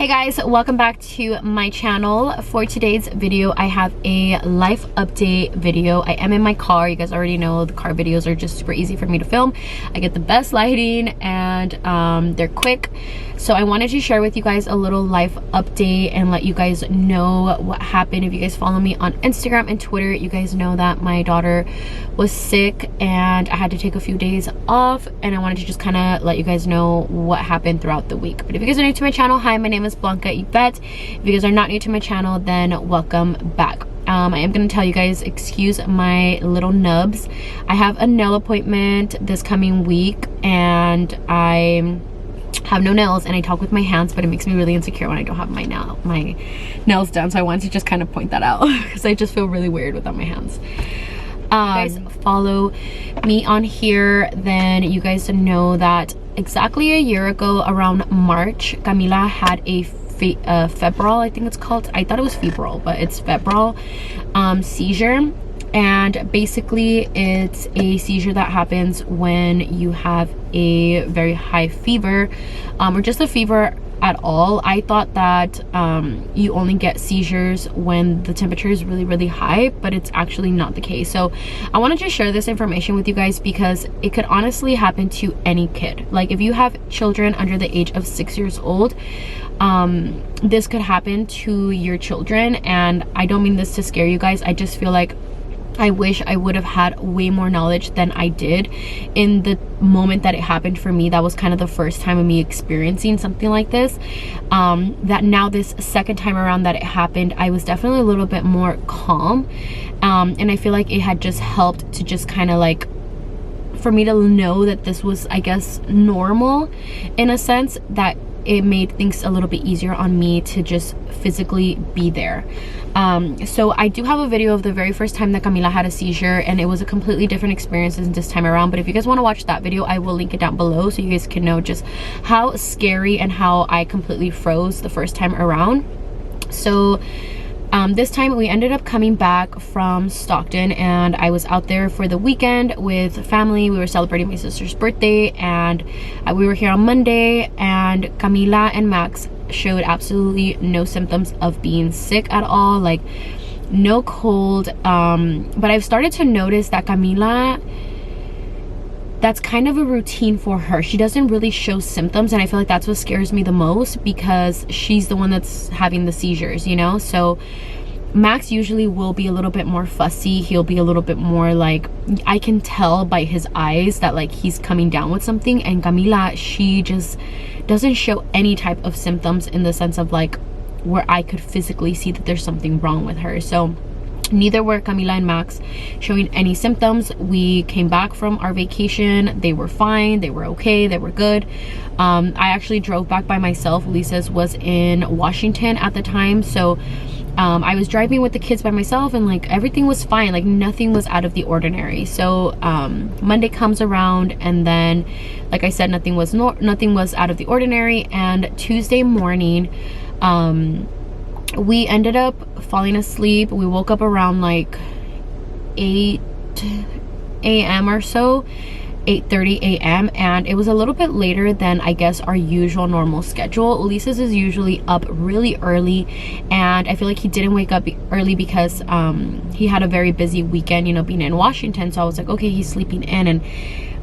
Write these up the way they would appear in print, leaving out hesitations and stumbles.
Hey guys, welcome back to my channel. For today's video, I have a life update video. I am in my car. You guys already know the car videos are just super easy for me to film. I get the best lighting and they're quick. So I wanted to share with you guys a little life update and let you guys know what happened. If you guys follow me on Instagram and Twitter, you guys know that my daughter was sick and I had to take a few days off, and I wanted to just kind of let you guys know what happened throughout the week. But if you guys are new to my channel, hi, my name is Blanca Yvette. If you guys are not new to my channel, then welcome back. I am going to tell you guys, excuse my little nubs. I have a nail appointment this coming week and I have no nails and I talk with my hands, but it makes me really insecure when I don't have my nails done. So I wanted to just kind of point that out because I just feel really weird without my hands. You guys follow me on here, then you guys know that exactly a year ago around March, Camila had a febrile, I think it's called. I thought it was febrile, but it's febrile seizure. And basically it's a seizure that happens when you have a very high fever, or just a fever at all. I thought that you only get seizures when the temperature is really high, but it's actually not the case. So I wanted to share this information with you guys because it could honestly happen to any kid. Like if you have children under the age of 6 years old, this could happen to your children. And I don't mean this to scare you guys. I just feel like I wish I would have had way more knowledge than I did in the moment that it happened for me. That was kind of the first time of me experiencing something like this. That now this second time around that it happened, I was definitely a little bit more calm. And I feel like it had just helped to just kind of like, for me to know that this was, I guess, normal in a sense, that it made things a little bit easier on me to just physically be there. So I do have a video of the very first time that Camila had a seizure, and it was a completely different experience this time around. But if you guys want to watch that video, I will link it down below so you guys can know just how scary and how I completely froze the first time around. So this time we ended up coming back from Stockton, and I was out there for the weekend with family. We were celebrating my sister's birthday, and we were here on Monday, and Camila and Max showed absolutely no symptoms of being sick at all, like no cold. But I've started to notice that Camila, that's kind of a routine for her. She doesn't really show symptoms, and I feel like that's what scares me the most because she's the one that's having the seizures, you know? So Max usually will be a little bit more fussy. He'll be a little bit more like, I can tell by his eyes that like he's coming down with something. And Camila, she just doesn't show any type of symptoms in the sense of like where I could physically see that there's something wrong with her. So neither were Camila and Max showing any symptoms. We came back from our vacation. They were fine. They were okay. They were good. I actually drove back by myself. Lisa's was in Washington at the time. So I was driving with the kids by myself, and like everything was fine. Like nothing was out of the ordinary. So Monday comes around, and then like I said, nothing was out of the ordinary. And Tuesday morning, we ended up falling asleep. We woke up around like 8 a.m. or so, 8:30 a.m. and it was a little bit later than I guess our usual normal schedule. Ulises is usually up really early, and I feel like he didn't wake up early because he had a very busy weekend, you know, being in Washington. So I was like, okay, he's sleeping in. And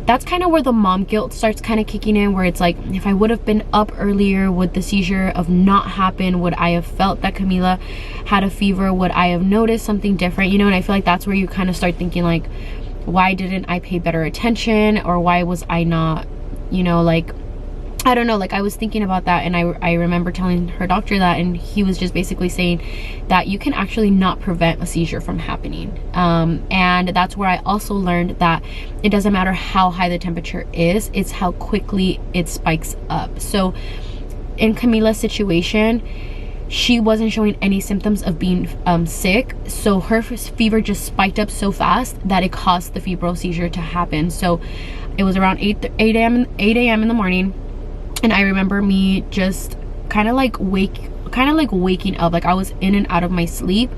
that's kind of where the mom guilt starts kind of kicking in, where it's like, if I would have been up earlier, would the seizure have not happened? Would I have felt that Camila had a fever? Would I have noticed something different, you know? And I feel like that's where you kind of start thinking like, why didn't I pay better attention? Or why was I not, you know, like, I don't know, like I was thinking about that. And I remember telling her doctor that, and he was just basically saying that you can actually not prevent a seizure from happening. And that's where I also learned that it doesn't matter how high the temperature is, it's how quickly it spikes up. So in Camila's situation, she wasn't showing any symptoms of being sick, so her fever just spiked up so fast that it caused the febrile seizure to happen. So it was around 8 a.m. in the morning, and I remember me just kind of like kind of like waking up. Like I was in and out of my sleep,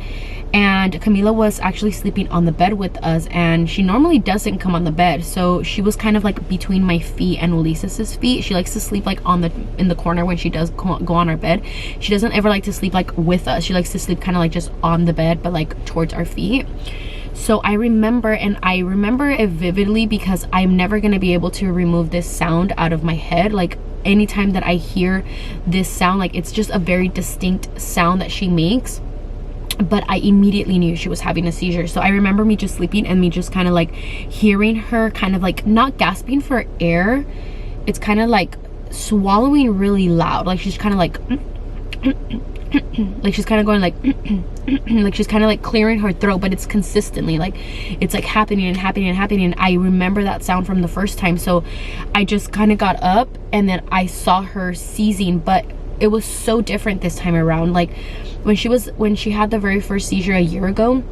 and Camila was actually sleeping on the bed with us, and she normally doesn't come on the bed, so she was kind of like between my feet and Ulises' feet. She likes to sleep like in the corner when she does go on our bed. She doesn't ever like to sleep like with us. She likes to sleep kind of like just on the bed, but like towards our feet. So I remember it vividly, because I'm never going to be able to remove this sound out of my head. Like anytime that I hear this sound, like it's just a very distinct sound that she makes. But I immediately knew she was having a seizure. So I remember me just sleeping and me just kind of like hearing her kind of like not gasping for air. It's kind of like swallowing really loud. Like she's kind of like like she's kind of going like like she's kind of like clearing her throat, but it's consistently like it's like happening and happening and happening. And I remember that sound from the first time, so I just kind of got up and then I saw her seizing. But it was so different this time around. Like when she had the very first seizure a year ago,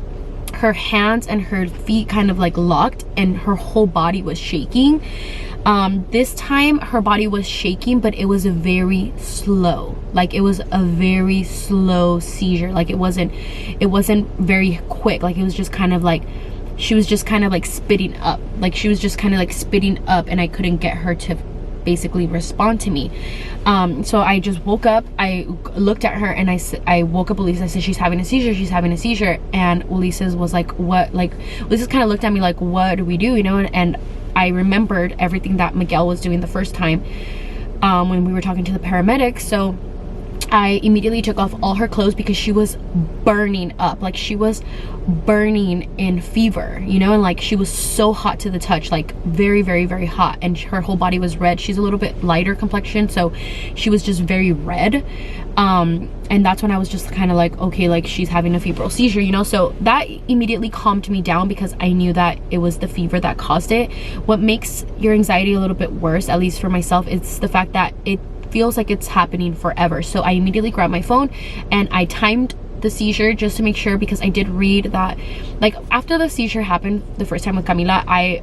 her hands and her feet kind of like locked and her whole body was shaking. This time her body was shaking, but it was very slow. Like it was a very slow seizure. Like it wasn't very quick. Like it was just kind of like she was just kind of like spitting up. Like she was just kind of like spitting up, and I couldn't get her to basically respond to me. So I just woke up, I looked at her, and I woke up Ulises. I said, she's having a seizure. And Ulises was like, what? Like Ulises kind of looked at me like, what do we do, you know? And I remembered everything that Miguel was doing the first time when we were talking to the paramedics. So I immediately took off all her clothes, because she was burning up. Like she was burning in fever, you know, and like she was so hot to the touch, like very, very, very hot. And her whole body was red. She's a little bit lighter complexion, so she was just very red. And that's when I was just kind of like, okay, like she's having a febrile seizure, you know. So that immediately calmed me down, because I knew that it was the fever that caused it. What makes your anxiety a little bit worse, at least for myself, it's the fact that it feels like it's happening forever. So I immediately grabbed my phone and I timed the seizure just to make sure, because I did read that like after the seizure happened the first time with Camila, I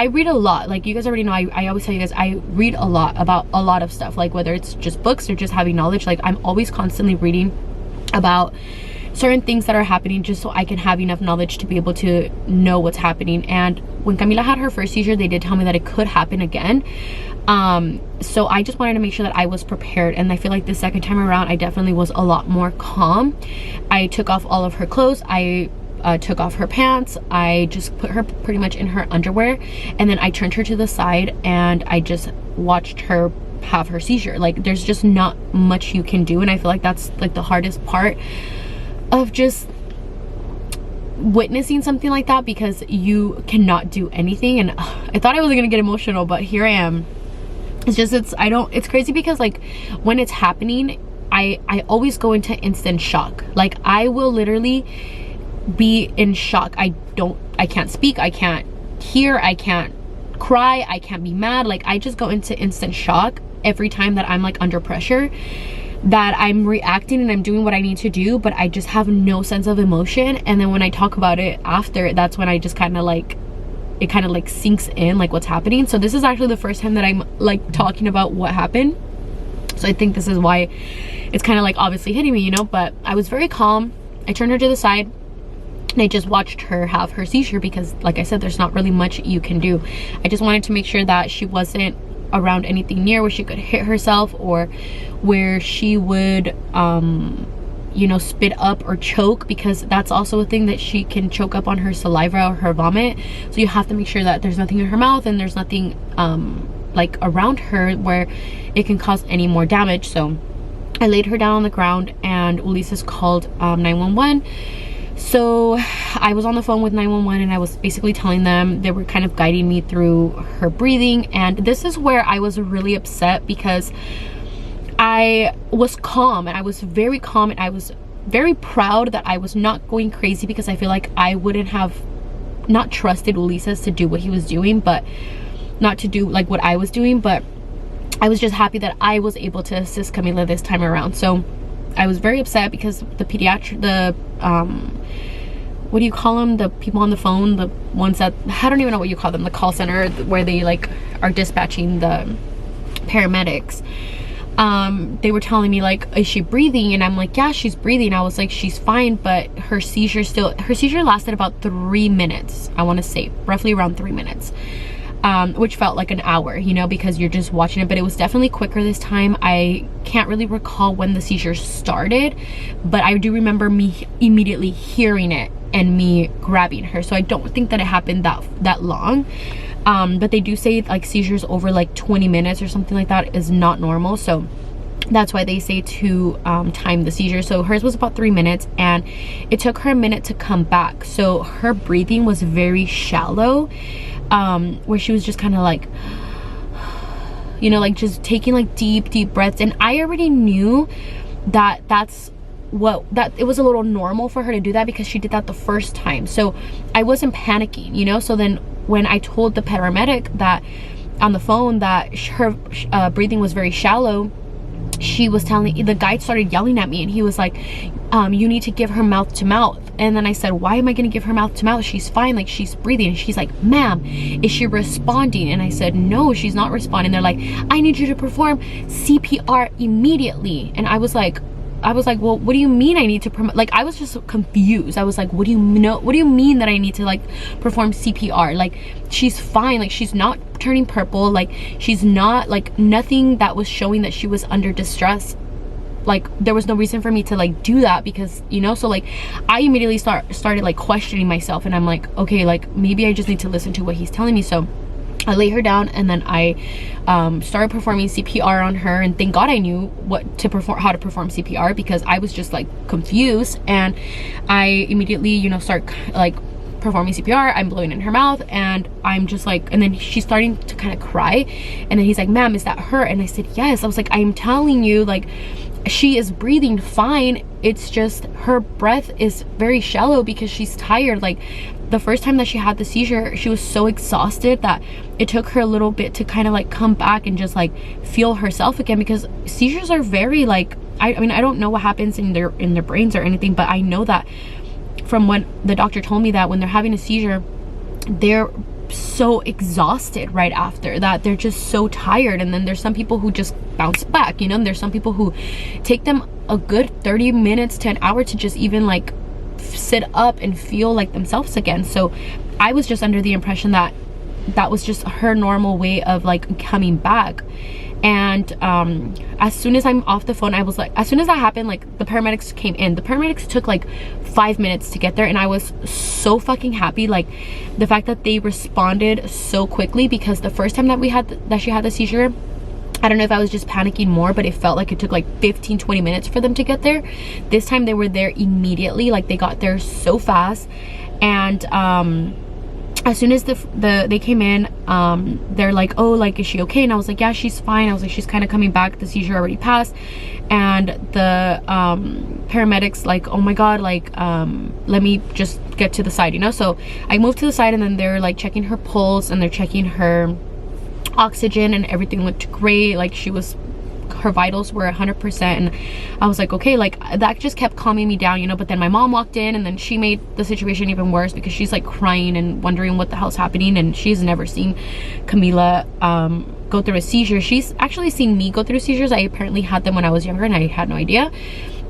read a lot. Like you guys already know, I always tell you guys I read a lot about a lot of stuff, like whether it's just books or just having knowledge. Like I'm always constantly reading about certain things that are happening, just so I can have enough knowledge to be able to know what's happening. And when Camila had her first seizure, they did tell me that it could happen again. So I just wanted to make sure that I was prepared, and I feel like the second time around I definitely was a lot more calm. I took off all of her clothes, I took off her pants, I just put her pretty much in her underwear, and then I turned her to the side and I just watched her have her seizure. Like there's just not much you can do, and I feel like that's like the hardest part of just witnessing something like that, because you cannot do anything. And I thought I wasn't gonna get emotional, but here I am. It's crazy, because like when it's happening, I always go into instant shock. Like I will literally be in shock. I can't speak, I can't hear, I can't cry, I can't be mad. Like I just go into instant shock every time that I'm like under pressure, that I'm reacting and I'm doing what I need to do, but I just have no sense of emotion. And then when I talk about it after, that's when I just kind of like, it kind of like sinks in like what's happening. So this is actually the first time that I'm like talking about what happened, so I think this is why it's kind of like obviously hitting me, you know. But I was very calm. I turned her to the side and I just watched her have her seizure, because like I said, there's not really much you can do. I just wanted to make sure that she wasn't around anything near where she could hit herself, or where she would you know, spit up or choke, because that's also a thing that she can choke up on her saliva or her vomit. So you have to make sure that there's nothing in her mouth and there's nothing like around her where it can cause any more damage. So I laid her down on the ground, and Ulises called 911. So I was on the phone with 911, and I was basically telling them, they were kind of guiding me through her breathing. And this is where I was really upset, because I was calm, and I was very calm, and I was very proud that I was not going crazy, because I feel like I wouldn't have not trusted Ulises to do what he was doing, but not to do like what I was doing. But I was just happy that I was able to assist Camila this time around. So I was very upset, because the what do you call them, the people on the phone, the ones that, I don't even know what you call them, the call center where they like are dispatching the paramedics, they were telling me like, is she breathing? And I'm like, yeah, she's breathing. I was like, she's fine, but her seizure lasted about 3 minutes. I want to say roughly around 3 minutes, which felt like an hour, you know, because you're just watching it. But it was definitely quicker this time. I can't really recall when the seizure started, but I do remember me immediately hearing it and me grabbing her. So I don't think that it happened that long. But they do say like seizures over like 20 minutes or something like that is not normal. So that's why they say to time the seizure. So hers was about 3 minutes, and it took her a minute to come back. So her breathing was very shallow, where she was just kind of like, you know, like just taking like deep breaths. And I already knew that it was a little normal for her to do that, because she did that the first time. So I wasn't panicking, you know. So then when I told the paramedic that on the phone that her breathing was very shallow, the guy started yelling at me, and he was like, you need to give her mouth to mouth. And then I said, why am I going to give her mouth to mouth? She's fine, like she's breathing. And she's like, ma'am, is she responding? And I said, no, she's not responding. They're like, I need you to perform CPR immediately. And I was like, well, what do you mean I need to like, I was just confused. I was like, what do you mean that I need to like perform CPR? Like, she's fine, like she's not turning purple, like she's not, like nothing that was showing that she was under distress. Like there was no reason for me to like do that, because, you know. So like I immediately started like questioning myself, and I'm like, okay, like maybe I just need to listen to what he's telling me. So I lay her down, and then I started performing CPR on her. And thank God I knew how to perform CPR, because I was just like confused. And I immediately, you know, start like performing CPR. I'm blowing in her mouth, and I'm just like, and then she's starting to kind of cry. And then he's like, ma'am, is that her? And I said, yes. I was like, I'm telling you, like she is breathing fine. It's just her breath is very shallow because she's tired. Like the first time that she had the seizure, she was so exhausted that it took her a little bit to kind of like come back and just like feel herself again, because seizures are very like, I mean, I don't know what happens in their brains or anything, but I know that from when the doctor told me that when they're having a seizure, they're so exhausted right after that. They're just so tired. And then there's some people who just bounce back, you know, and there's some people who take them a good 30 minutes to an hour to just even like sit up and feel like themselves again. So I was just under the impression that that was just her normal way of like coming back. And as soon as I'm off the phone, I was like, as soon as that happened, like the paramedics came in. The paramedics took like 5 minutes to get there, and I was so fucking happy. Like the fact that they responded so quickly, because the first time that she had the seizure, I don't know if I was just panicking more, but it felt like it took like 15-20 minutes for them to get there. This time they were there immediately. Like they got there so fast. And as soon as they came in, they're like, oh, like, is she okay? And I was like, yeah, she's fine. I was like, she's kind of coming back. The seizure already passed. And the paramedics like, oh my God, like, let me just get to the side, you know? So I moved to the side, and then they're like checking her pulse, and they're checking her oxygen, and everything looked great. Like her vitals were 100%. And I was like, okay, like that just kept calming me down, you know. But then my mom walked in, and then she made the situation even worse, because she's like crying and wondering what the hell's happening. And she's never seen Camila go through a seizure. She's actually seen me go through seizures. I apparently had them when I was younger, and I had no idea.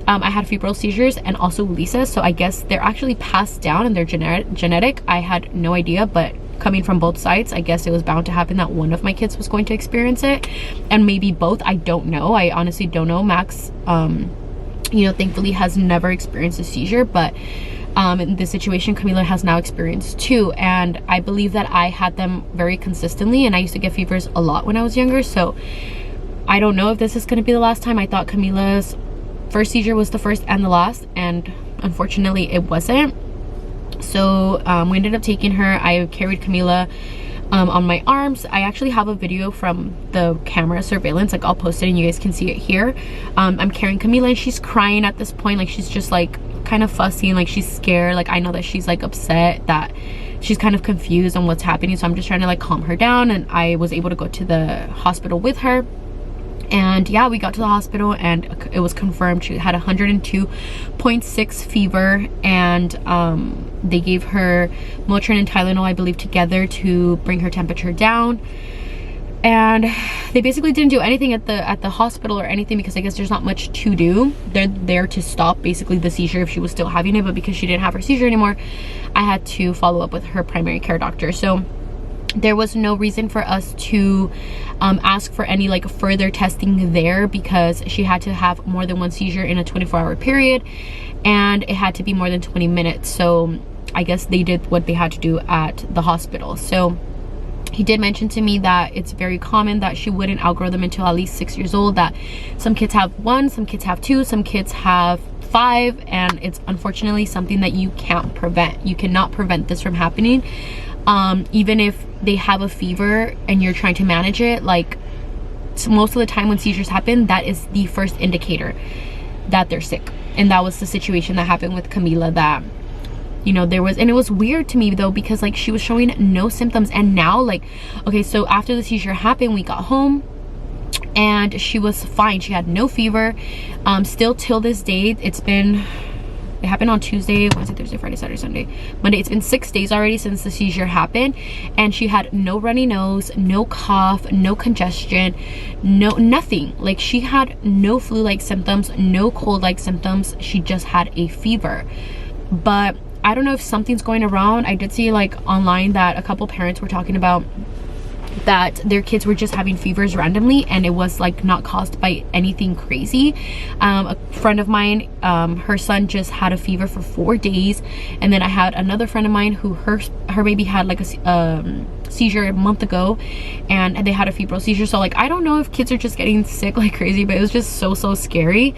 I had febrile seizures and also Lisa, so I guess they're actually passed down and they're genetic. I had no idea, but coming from both sides, I guess it was bound to happen that one of my kids was going to experience it, and maybe both. I don't know. I honestly don't know. Max, you know, thankfully has never experienced a seizure, but in this situation, Camila has now experienced 2, and I believe that I had them very consistently, and I used to get fevers a lot when I was younger. So I don't know if this is going to be the last time. I thought Camila's first seizure was the first and the last, and unfortunately it wasn't. So we ended up taking her. I carried Camila on my arms. I actually have a video from the camera surveillance, like I'll post it and you guys can see it here. I'm carrying Camila, and she's crying at this point. Like she's just like kind of fussy, and like she's scared. Like I know that she's like upset, that she's kind of confused on what's happening. So I'm just trying to like calm her down, and I was able to go to the hospital with her. And yeah, we got to the hospital, and it was confirmed she had 102.6 fever, and they gave her Motrin and Tylenol, I believe, together to bring her temperature down. and they basically didn't do anything at the hospital or anything, because I guess there's not much to do. They're there to stop basically the seizure if she was still having it, but because she didn't have her seizure anymore, I had to follow up with her primary care doctor. So there was no reason for us to ask for any like further testing there, because she had to have more than one seizure in a 24-hour period, and it had to be more than 20 minutes. So I guess they did what they had to do at the hospital. So he did mention to me that it's very common that she wouldn't outgrow them until at least 6 years old, that some kids have 1, some kids have 2, some kids have 5, and it's unfortunately something that you can't prevent. You cannot prevent this from happening. Even if they have a fever and you're trying to manage it, like, so most of the time when seizures happen, that is the first indicator that they're sick. And that was the situation that happened with Camila, that, you know, there was, and it was weird to me though, because like she was showing no symptoms, and now, like, okay, so after the seizure happened, we got home and she was fine. She had no fever. Still till this day, it happened on Tuesday, Wednesday, Thursday, Friday, Saturday, Sunday, Monday. It's been 6 days already since the seizure happened, and she had no runny nose, no cough, no congestion, nothing. Like, she had no flu-like symptoms, no cold-like symptoms. She just had a fever. But I don't know if something's going around. I did see like online that a couple parents were talking about that their kids were just having fevers randomly, and it was like not caused by anything crazy. A friend of mine, her son just had a fever for 4 days, and then I had another friend of mine who her baby had like a seizure a month ago, and they had a febrile seizure. So like, I don't know if kids are just getting sick like crazy, but it was just so scary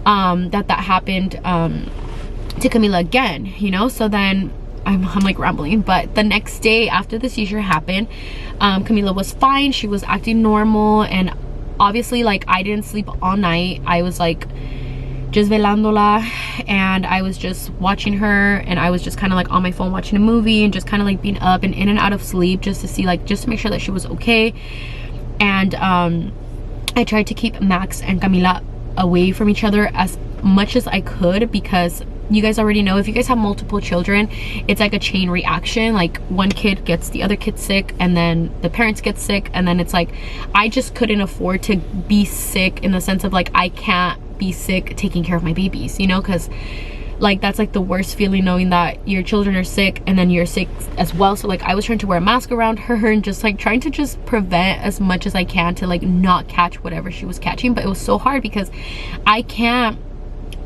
that happened to Camila again, you know. So then I'm like rambling, but the next day after the seizure happened, Camila was fine. She was acting normal, and obviously like I didn't sleep all night. I was like just velándola, and I was just watching her, and I was just kind of like on my phone watching a movie, and just kind of like being up and in and out of sleep, just to see, like, just to make sure that she was okay. And I tried to keep Max and Camila away from each other as much as I could, because you guys already know, if you guys have multiple children, it's like a chain reaction. Like, one kid gets the other kid sick, and then the parents get sick, and then it's like, I just couldn't afford to be sick, in the sense of like, I can't be sick taking care of my babies, you know, because like that's like the worst feeling, knowing that your children are sick and then you're sick as well. So like, I was trying to wear a mask around her, and just like trying to just prevent as much as I can to like not catch whatever she was catching. But it was so hard because I can't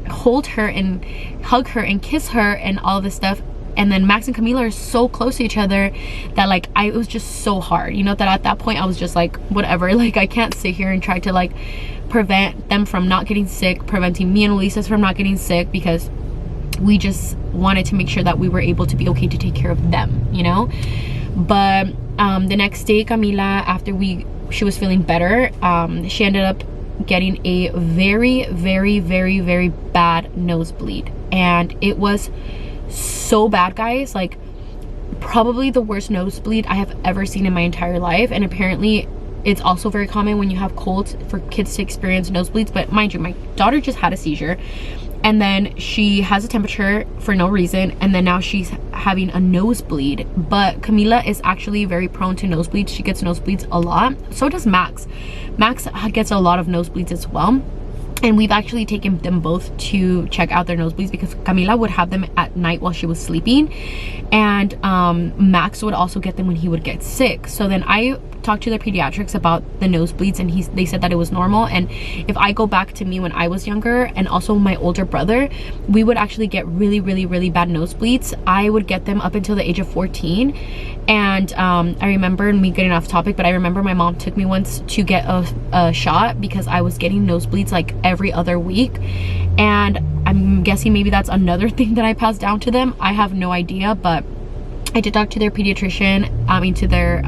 hold her and hug her and kiss her and all this stuff, and then Max and Camila are so close to each other that like it was just so hard, you know, that at that point I was just like, whatever, like I can't sit here and try to like prevent them from not getting sick, preventing me and Elisa's from not getting sick, because we just wanted to make sure that we were able to be okay to take care of them, you know. But the next day, Camila, after she was feeling better, she ended up getting a very bad nosebleed, and it was so bad, guys. Like, probably the worst nosebleed I have ever seen in my entire life. And apparently it's also very common when you have colds for kids to experience nosebleeds. But mind you, my daughter just had a seizure, and then she has a temperature for no reason, and then now she's having a nosebleed. But Camila is actually very prone to nosebleeds. She gets nosebleeds a lot. So does Max. Max gets a lot of nosebleeds as well, and we've actually taken them both to check out their nosebleeds, because Camila would have them at night while she was sleeping, and Max would also get them when he would get sick. So then I talked to their pediatrics about the nosebleeds, and they said that it was normal. And if I go back to me when I was younger, and also my older brother, we would actually get really bad nosebleeds. I would get them up until the age of 14. And I remember, and we getting off topic, but I remember my mom took me once to get a shot, because I was getting nosebleeds like every other week, and I'm guessing maybe that's another thing that I passed down to them. I have no idea, but I did talk to their pediatrician, to their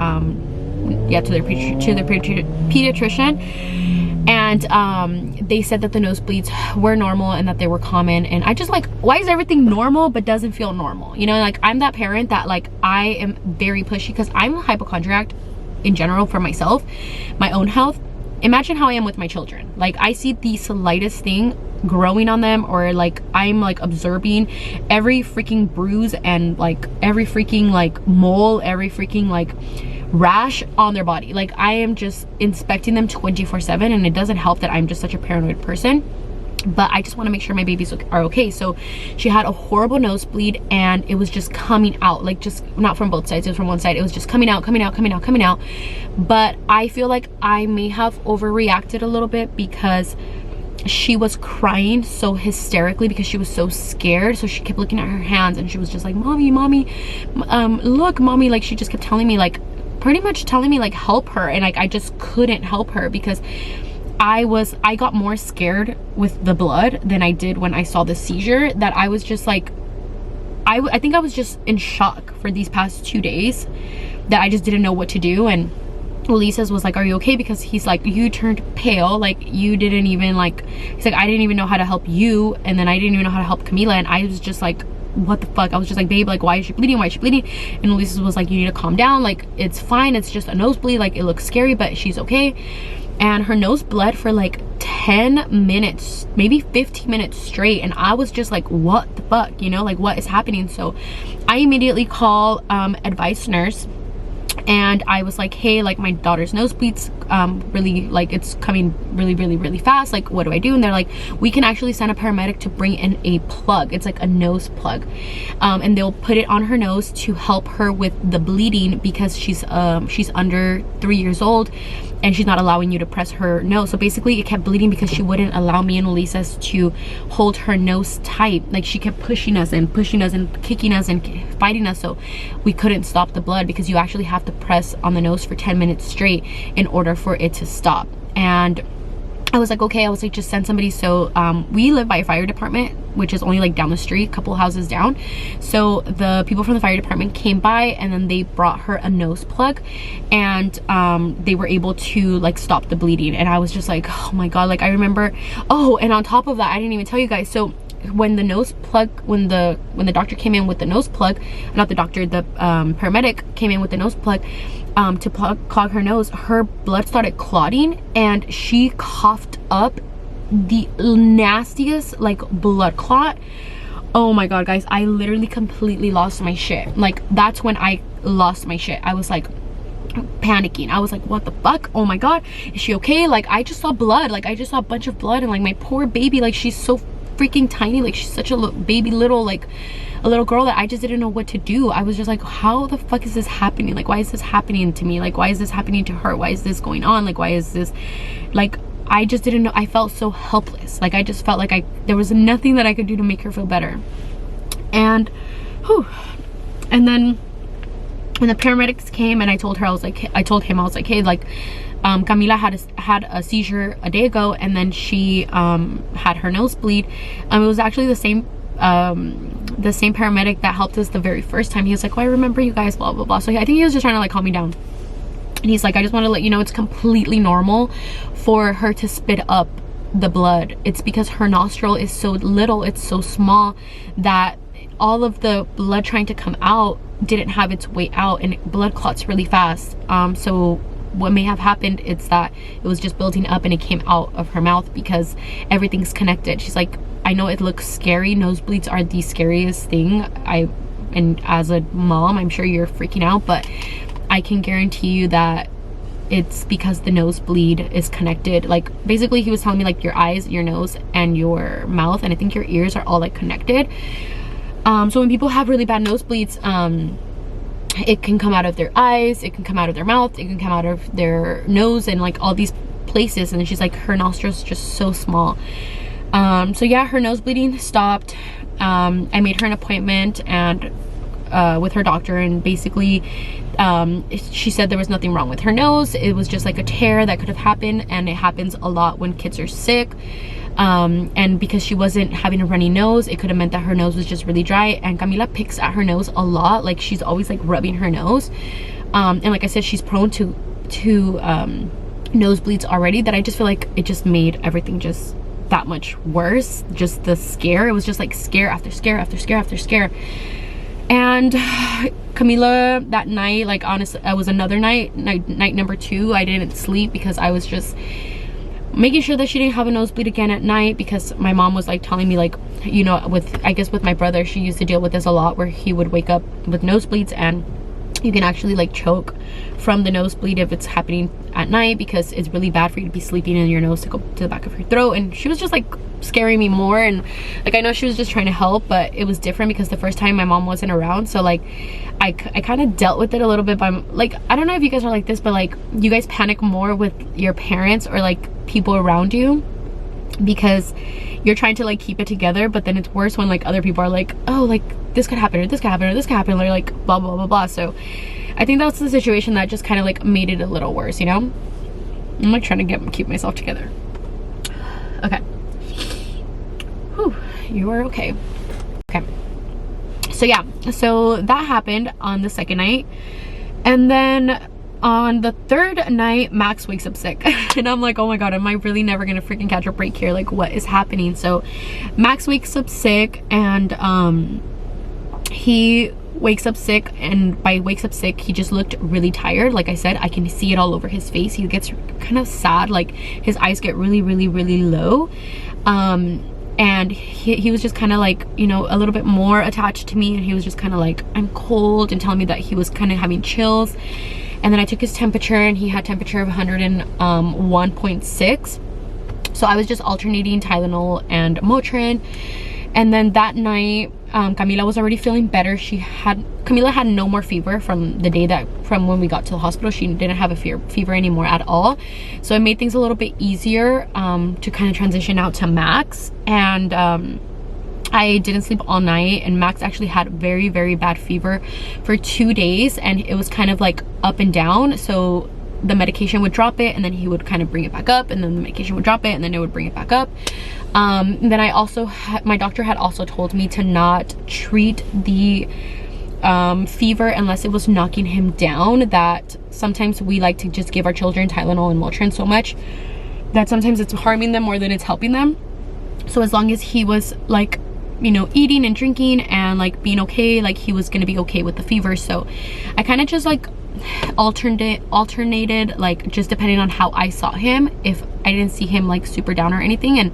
pediatrician, and they said that the nosebleeds were normal and that they were common. And I just like, why is everything normal but doesn't feel normal? You know, like, I'm that parent that like, I am very pushy, because I'm a hypochondriac in general for myself, my own health. Imagine how I am with my children. Like, I see the slightest thing growing on them, or like I'm like observing every freaking bruise, and like every freaking like mole, every freaking like rash on their body. Like, I am just inspecting them 24/7, and it doesn't help that I'm just such a paranoid person, but I just want to make sure my babies are okay. So she had a horrible nosebleed, and it was just coming out, like, just not from both sides, it was from one side. It was just coming out. But I feel like I may have overreacted a little bit because she was crying so hysterically because she was so scared. So she kept looking at her hands, and she was just like, mommy, look, mommy. Like, she just kept telling me, like, pretty much telling me, like, help her. And like, I just couldn't help her because I got more scared with the blood than I did when I saw the seizure, that I was just like, I think I was just in shock for these past 2 days, that I just didn't know what to do. And Ulises was like, are you okay? Because he's like, you turned pale, like, you didn't even, like, he's like, I didn't even know how to help you, and then I didn't even know how to help Camila. And I was just like, what the fuck? I was just like, babe, like, why is she bleeding? And Ulises was like, you need to calm down, like, it's fine, it's just a nosebleed, like, it looks scary, but she's okay. And her nose bled for like 10 minutes, maybe 15 minutes straight, and I was just like, what the fuck, you know, like, what is happening? So I immediately call advice nurse, and I was like, hey, like, my daughter's nosebleeds really, like, it's coming really fast, like, what do I do? And they're like, we can actually send a paramedic to bring in a plug. It's like a nose plug, and they'll put it on her nose to help her with the bleeding, because she's under 3 years old, and she's not allowing you to press her nose. So basically it kept bleeding because she wouldn't allow me and Ulises to hold her nose tight. Like, she kept pushing us and kicking us and fighting us, so we couldn't stop the blood, because you actually have to press on the nose for 10 minutes straight in order for it to stop. And I was like, okay, I was like, just send somebody. So we live by a fire department, which is only like down the street, a couple houses down. So the people from the fire department came by, and then they brought her a nose plug, and they were able to, like, stop the bleeding. And I was just like, oh my god. Like, I remember, oh, and on top of that, I didn't even tell you guys, so when the nose plug, when the doctor came in with the nose plug, not the doctor, the paramedic came in with the nose plug to clog her nose, her blood started clotting, and she coughed up the nastiest, like, blood clot. Oh my god, guys, I literally completely lost my shit. Like, that's when I lost my shit. I was like panicking. I was like, what the fuck? Oh my god, is she okay? Like, I just saw blood, like, I just saw a bunch of blood, and like, my poor baby, like, she's so freaking tiny, like, she's such a baby little, like, a little girl, that I just didn't know what to do. I was just like, how the fuck is this happening? Like, why is this happening to me? Like, why is this happening to her? Why is this going on? Like, why is this, like, I just didn't know. I felt so helpless. Like, I just felt like there was nothing that I could do to make her feel better. And whew, and then when the paramedics came, and I told him, I was like, hey, like, Camila had a seizure a day ago, and then she had her nosebleed. It was actually the same paramedic that helped us the very first time. He was like, oh, I remember you guys, blah blah blah. So I think he was just trying to, like, calm me down. And he's like, I just want to let you know, it's completely normal for her to spit up the blood. It's because her nostril is so little, it's so small, that all of the blood trying to come out didn't have its way out, and blood clots really fast. So what may have happened is that it was just building up, and it came out of her mouth because everything's connected. She's like, I know it looks scary, nosebleeds are the scariest thing, and as a mom, I'm sure you're freaking out, but I can guarantee you that it's because the nosebleed is connected. Like, basically he was telling me, like, your eyes, your nose, and your mouth, and I think your ears are all, like, connected. So when people have really bad nosebleeds, it can come out of their eyes, it can come out of their mouth, it can come out of their nose, and, like, all these places. And then she's like, her nostrils just so small. So yeah, her nose bleeding stopped. I made her an appointment and with her doctor, and basically she said there was nothing wrong with her nose. It was just like a tear that could have happened, and it happens a lot when kids are sick. And because she wasn't having a runny nose, it could have meant that her nose was just really dry. And Camila picks at her nose a lot, like, she's always, like, rubbing her nose, and like I said, she's prone to nosebleeds already, that I just feel like it just made everything just that much worse. Just the scare, it was just like scare after scare after scare after scare. And Camila that night, like, honestly, it was another night number 2, I didn't sleep because I was just making sure that she didn't have a nosebleed again at night, because my mom was, like, telling me, like, you know, I guess with my brother, she used to deal with this a lot, where he would wake up with nosebleeds, and you can actually like choke from the nosebleed if it's happening at night, because it's really bad for you to be sleeping and your nose to go to the back of your throat. And she was just like scaring me more, and like I know she was just trying to help, but it was different because the first time my mom wasn't around. So like I kind of dealt with it a little bit by like, I don't know if you guys are like this, but like you guys panic more with your parents or like people around you because you're trying to like keep it together. But then it's worse when like other people are like, oh, like this could happen, or this could happen, or this could happen, or like blah blah blah blah. So I think that's the situation that just kind of like made it a little worse, you know. I'm like trying to keep myself together. Okay. Whew, you are okay. Okay. So yeah, so that happened on the second night, and then on the third night Max wakes up sick and I'm like, oh my god, am I really never gonna freaking catch a break here? Like, what is happening? So Max wakes up sick, and he wakes up sick, and by wakes up sick he just looked really tired. Like I said, I can see it all over his face. He gets kind of sad, like his eyes get really low, and he was just kind of like, you know, a little bit more attached to me, and he was just kind of like, I'm cold, and telling me that he was kind of having chills. And then I took his temperature, and he had temperature of 101.6. so I was just alternating Tylenol and Motrin. And then that night Camila was already feeling better. Camila had no more fever from the day from when we got to the hospital. She didn't have a fever anymore at all, so it made things a little bit easier to kind of transition out to Max. And I didn't sleep all night, and Max actually had very bad fever for 2 days, and it was kind of like up and down. So the medication would drop it, and then he would kind of bring it back up, and then the medication would drop it, and then it would bring it back up. Then I also my doctor had also told me to not treat the fever unless it was knocking him down. That sometimes we like to just give our children Tylenol and Motrin so much that sometimes it's harming them more than it's helping them. So as long as he was like, you know, eating and drinking and like being okay, like he was gonna be okay with the fever. So I kind of just like alternated, like just depending on how I saw him, if I didn't see him like super down or anything. And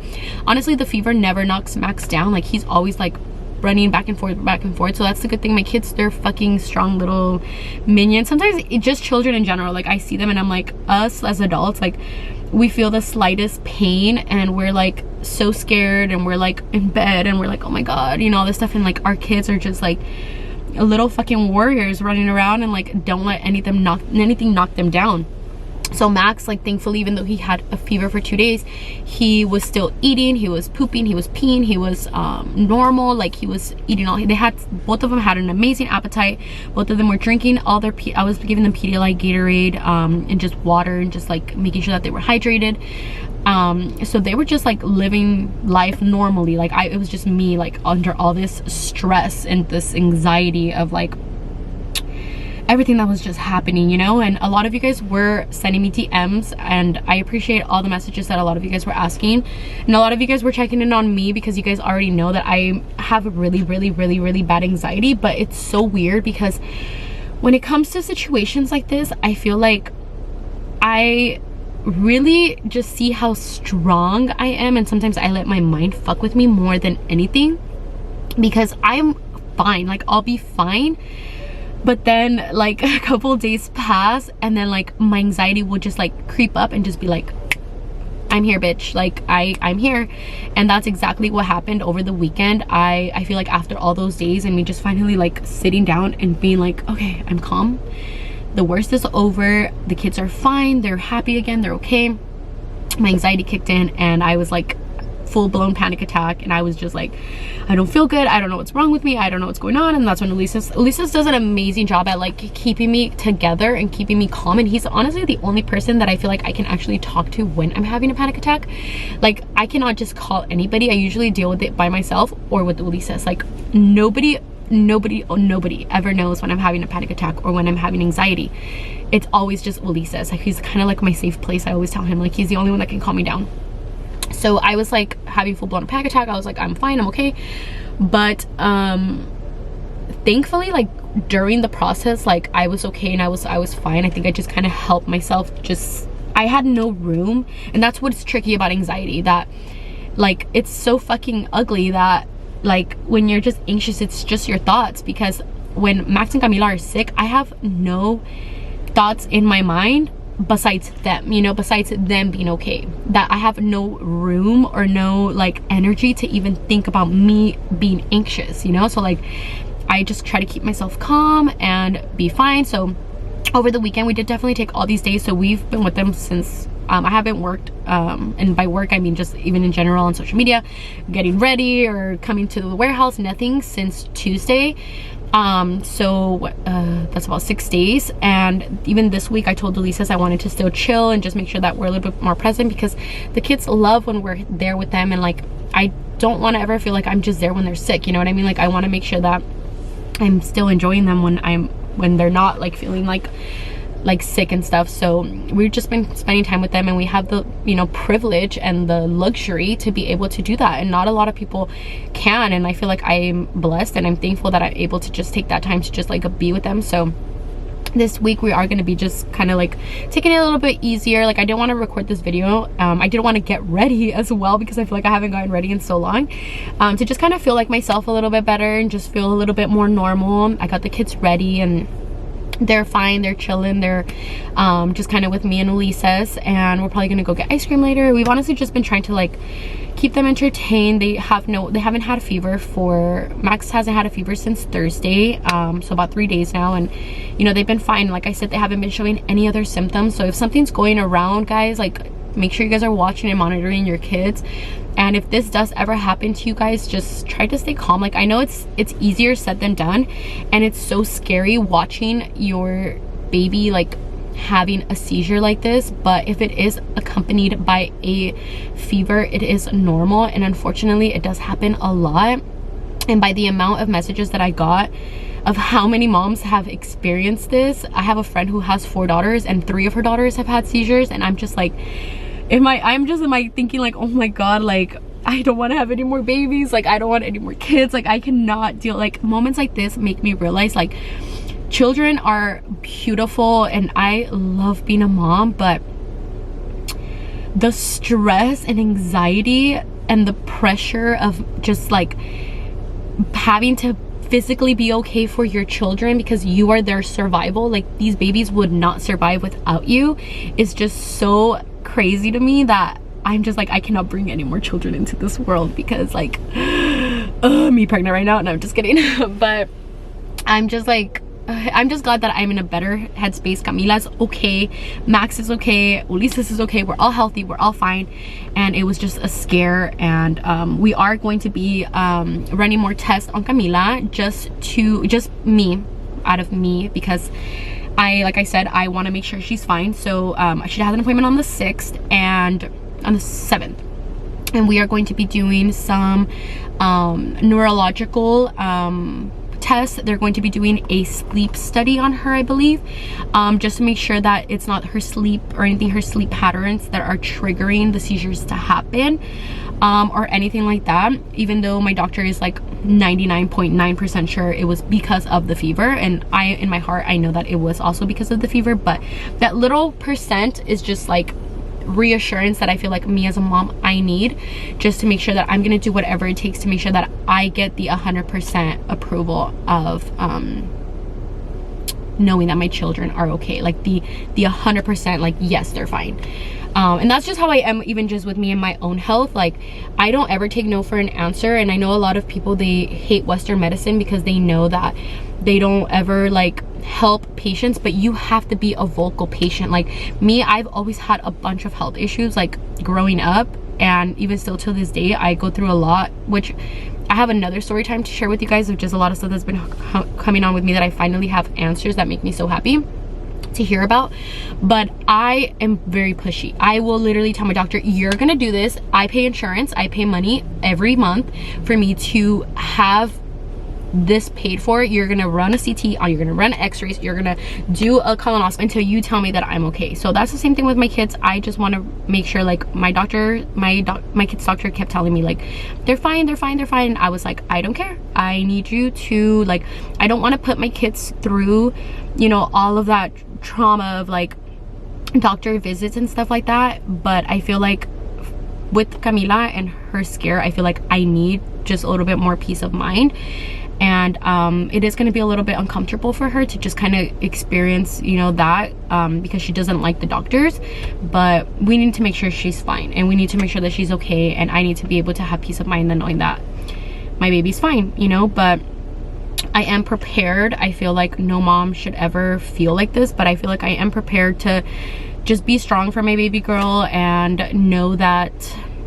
honestly, the fever never knocks Max down. Like he's always like running back and forth. So that's the good thing. My kids, they're fucking strong little minions. Sometimes just children in general, like I see them and I'm like, us as adults, like we feel the slightest pain and we're like so scared, and we're like in bed and we're like, oh my god, you know, all this stuff. And like our kids are just like little fucking warriors running around and like don't let anything knock them down. So Max, like thankfully, even though he had a fever for 2 days, he was still eating, he was pooping, he was peeing, he was normal. Like he was eating all, both of them had an amazing appetite. Both of them were drinking all their I was giving them Pedialyte, Gatorade, and just water, and just like making sure that they were hydrated. So they were just like living life normally. Like it was just me like under all this stress and this anxiety of like everything that was just happening, you know. And a lot of you guys were sending me DMs, and I appreciate all the messages that a lot of you guys were asking, and a lot of you guys were checking in on me because you guys already know that I have really bad anxiety. But it's so weird because when it comes to situations like this, I feel like I really just see how strong I am, and sometimes I let my mind fuck with me more than anything, because I'm fine, like I'll be fine. But then like a couple days pass, and then like my anxiety will just like creep up and just be like, I'm here, bitch, like I'm here. And that's exactly what happened over the weekend. I feel like after all those days and me just finally like sitting down and being like, okay, I'm calm, the worst is over, the kids are fine, they're happy again, they're okay, my anxiety kicked in, and I was like full-blown panic attack, and I was just like, I don't feel good, I don't know what's wrong with me, I don't know what's going on. And that's when Ulises does an amazing job at like keeping me together and keeping me calm. And he's honestly the only person that I feel like I can actually talk to when I'm having a panic attack. Like I cannot just call anybody. I usually deal with it by myself or with Ulises. Like nobody ever knows when I'm having a panic attack or when I'm having anxiety. It's always just Ulises. Like he's kind of like my safe place. I always tell him like he's the only one that can calm me down. So I was like having full-blown panic attack. I was like, I'm fine, I'm okay. But thankfully, like during the process, like I was okay and I was fine. I think I just kind of helped myself. I had no room. And that's what's tricky about anxiety, that like it's so fucking ugly that like when you're just anxious, it's just your thoughts. Because when Max and Camila are sick, I have no thoughts in my mind besides them, you know, besides them being okay. That I have no room or no like energy to even think about me being anxious, you know. So like I just try to keep myself calm and be fine. So over the weekend we did definitely take all these days, so we've been with them since I haven't worked, and by work I mean just even in general on social media, getting ready or coming to the warehouse, nothing since Tuesday. So that's about 6 days. And even this week I told Ulises I wanted to still chill and just make sure that we're a little bit more present, because the kids love when we're there with them, and like I don't want to ever feel like I'm just there when they're sick, you know what I mean? Like I want to make sure that I'm still enjoying them when they're not like feeling like sick and stuff. So we've just been spending time with them, and we have the, you know, privilege and the luxury to be able to do that, and not a lot of people can. And I feel like I'm blessed and I'm thankful that I'm able to just take that time to just like be with them. So this week we are going to be just kind of like taking it a little bit easier. Like I didn't want to record this video, I didn't want to get ready as well, because I feel like I haven't gotten ready in so long, to just kind of feel like myself a little bit better and just feel a little bit more normal. I got the kids ready and they're fine, they're chilling, they're just kind of with me and Ulises, and we're probably gonna go get ice cream later. We've honestly just been trying to like keep them entertained. They haven't had a fever Max hasn't had a fever since Thursday, so about 3 days now, and you know, they've been fine. Like I said, they haven't been showing any other symptoms. So if something's going around, guys, like make sure you guys are watching and monitoring your kids. And if this does ever happen to you guys, just try to stay calm. Like I know it's easier said than done, and it's so scary watching your baby like having a seizure like this, but if it is accompanied by a fever, it is normal, and unfortunately it does happen a lot. And by the amount of messages that I got of how many moms have experienced this, I have a friend who has 4 daughters and 3 of her daughters have had seizures, and I'm just like, I'm just thinking like, oh my god, like I don't want to have any more babies, like I don't want any more kids, like I cannot deal. Like moments like this make me realize like children are beautiful and I love being a mom, but the stress and anxiety and the pressure of just like having to physically be okay for your children because you are their survival, like these babies would not survive without you, is just so crazy to me that I'm just like, I cannot bring any more children into this world, because like me pregnant right now, and I'm just kidding. But I'm just like, I'm just glad that I'm in a better headspace. Camila's okay, Max is okay, Ulises is okay, we're all healthy, we're all fine. And it was just a scare, and we are going to be running more tests on Camila, just out of me, because like I said, I want to make sure she's fine. So she has an appointment on the 6th and on the 7th, and we are going to be doing some neurological tests. They're going to be doing a sleep study on her, I believe, just to make sure that it's not her sleep or anything, her sleep patterns that are triggering the seizures to happen, or anything like that, even though my doctor is like 99.9% sure it was because of the fever, and in my heart I know that it was also because of the fever, but that little percent is just like reassurance that I feel like me as a mom I need, just to make sure that I'm gonna do whatever it takes to make sure that I get the 100% approval of knowing that my children are okay, like the 100%, like yes, they're fine. And that's just how I am, even just with me and my own health. Like I don't ever take no for an answer, and I know a lot of people, they hate Western medicine because they know that they don't ever like help patients, but you have to be a vocal patient. Like me, I've always had a bunch of health issues like growing up, and even still to this day I go through a lot, which I have another story time to share with you guys of just a lot of stuff that's been coming on with me that I finally have answers that make me so happy to hear about. But I am very pushy. I will literally tell my doctor, you're gonna do this, I pay insurance, I pay money every month for me to have this paid for, you're gonna run a CT, you're gonna run x-rays, you're gonna do a colonoscopy until you tell me that I'm okay. So that's the same thing with my kids. I just want to make sure, like my kids doctor kept telling me like they're fine, they're fine, they're fine. I was like, I don't care, I need you to, like, I don't want to put my kids through, you know, all of that trauma of like doctor visits and stuff like that. But I feel like with Camila and her scare, I feel like I need just a little bit more peace of mind. and it is going to be a little bit uncomfortable for her to just kind of experience, you know, that because she doesn't like the doctors. But we need to make sure she's fine, and we need to make sure that she's okay, and I need to be able to have peace of mind and knowing that my baby's fine, you know. But I am prepared. I feel like no mom should ever feel like this, but I feel like I am prepared to just be strong for my baby girl, and know that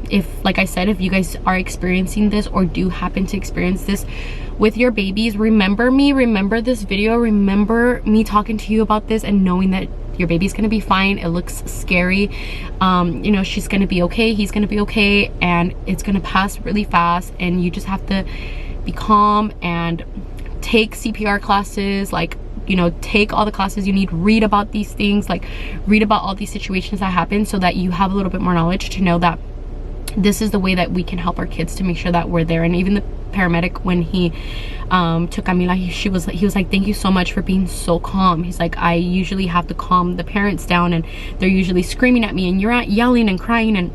if, like I said, if you guys are experiencing this or do happen to experience this with your babies, remember me, remember this video, remember me talking to you about this, and knowing that your baby's gonna be fine. It looks scary, you know, she's gonna be okay, he's gonna be okay, and it's gonna pass really fast. And you just have to be calm and take CPR classes, like, you know, take all the classes you need, read about these things, like read about all these situations that happen, so that you have a little bit more knowledge to know that this is the way that we can help our kids, to make sure that we're there. And even the paramedic, when he took Camila, he was like, thank you so much for being so calm. He's like, I usually have to calm the parents down, and they're usually screaming at me, and you're out yelling and crying and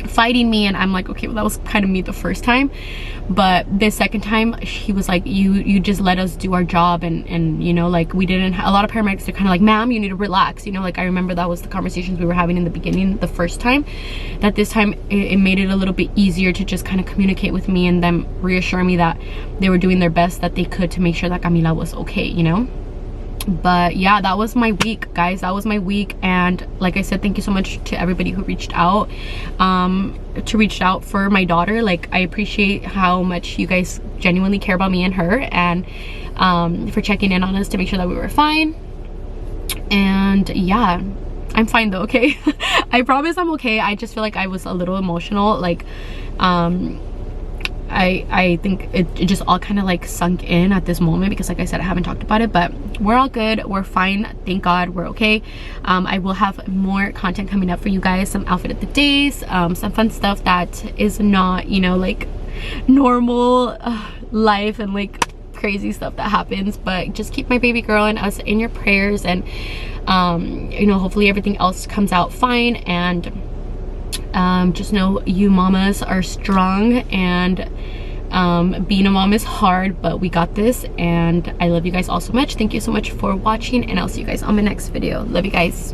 fighting me. And I'm like, okay, well, that was kind of me the first time, but the second time he was like, you just let us do our job. And you know, like, we didn't, a lot of paramedics are kind of like, ma'am, you need to relax, you know. Like, I remember that was the conversations we were having in the beginning the first time. That this time it made it a little bit easier to just kind of communicate with me, and them reassure me that they were doing their best that they could to make sure that Camila was okay, you know. But yeah, that was my week, guys. That was my week. And like I said, thank you so much to everybody who reached out for my daughter. Like, I appreciate how much you guys genuinely care about me and her, and for checking in on us to make sure that we were fine. And yeah, I'm fine though, okay? I promise I'm okay. I just feel like I was a little emotional, like I think it just all kind of like sunk in at this moment, because like I said, I haven't talked about it. But we're all good, we're fine, thank God, we're okay. I will have more content coming up for you guys, some outfit of the days, some fun stuff that is not, you know, like normal life and like crazy stuff that happens. But just keep my baby girl and us in your prayers, and you know, hopefully everything else comes out fine. And just know you mamas are strong, and being a mom is hard, but we got this. And I love you guys all so much. Thank you so much for watching, and I'll see you guys on my next video. Love you guys.